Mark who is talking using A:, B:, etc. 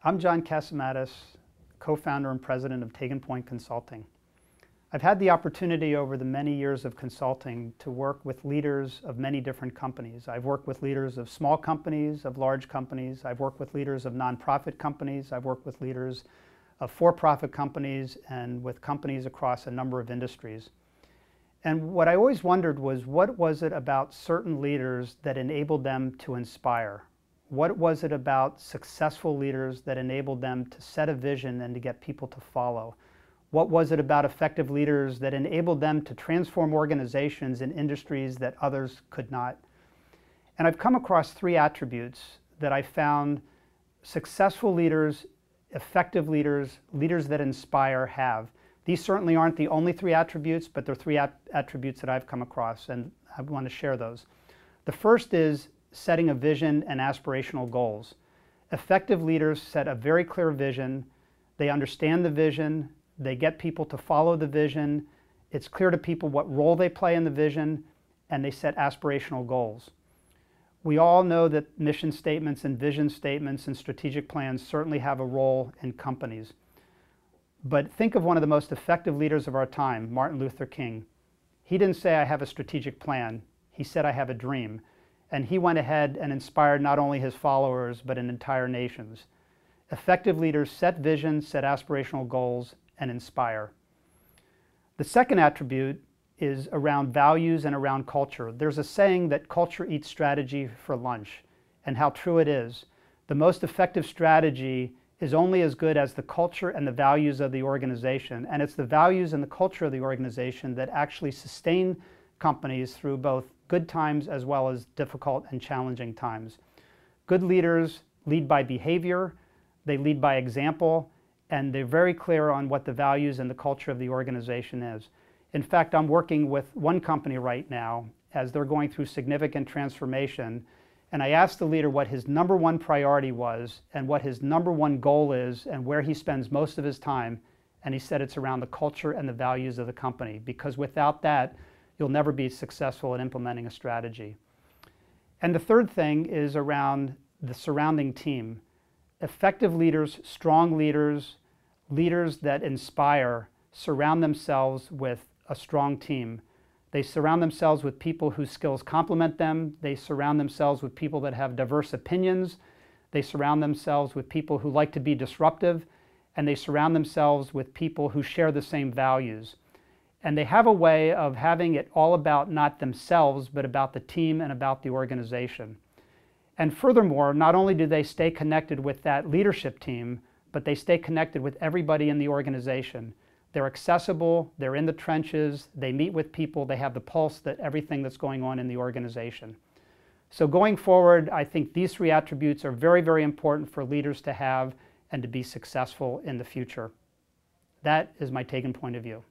A: I'm John Cassimatis, co-founder and president of TayganPoint Consulting. I've had the opportunity over the many years of consulting to work with leaders of many different companies. I've worked with leaders of small companies, of large companies. I've worked with leaders of nonprofit companies. I've worked with leaders of for-profit companies and with companies across a number of industries. And what I always wondered was, what was it about certain leaders that enabled them to inspire? What was it about successful leaders that enabled them to set a vision and to get people to follow? What was it about effective leaders that enabled them to transform organizations in industries that others could not? And I've come across three attributes that I found successful leaders, effective leaders, leaders that inspire have. These certainly aren't the only three attributes, but they're three attributes that I've come across, and I want to share those. The first is setting a vision and aspirational goals. Effective leaders set a very clear vision. They understand the vision. They get people to follow the vision. It's clear to people what role they play in the vision, and they set aspirational goals. We all know that mission statements and vision statements and strategic plans certainly have a role in companies. But think of one of the most effective leaders of our time, Martin Luther King. He didn't say, "I have a strategic plan." He said, "I have a dream." And he went ahead and inspired not only his followers, but an entire nations. Effective leaders set visions, set aspirational goals, and inspire. The second attribute is around values and around culture. There's a saying that culture eats strategy for lunch, and how true it is. The most effective strategy is only as good as the culture and the values of the organization, and it's the values and the culture of the organization that actually sustain companies through both good times as well as difficult and challenging times. Good leaders lead by behavior, they lead by example, and they're very clear on what the values and the culture of the organization is. In fact, I'm working with one company right now as they're going through significant transformation, and I asked the leader what his number one priority was and what his number one goal is and where he spends most of his time, and he said it's around the culture and the values of the company, because without that, you'll never be successful in implementing a strategy. And the third thing is around the surrounding team. Effective leaders, strong leaders, leaders that inspire, surround themselves with a strong team. They surround themselves with people whose skills complement them. They surround themselves with people that have diverse opinions. They surround themselves with people who like to be disruptive. And they surround themselves with people who share the same values. And they have a way of having it all about not themselves, but about the team and about the organization. And furthermore, not only do they stay connected with that leadership team, but they stay connected with everybody in the organization. They're accessible, they're in the trenches, they meet with people, they have the pulse that everything that's going on in the organization. So going forward, I think these three attributes are very, very important for leaders to have and to be successful in the future. That is my Tagan point of view.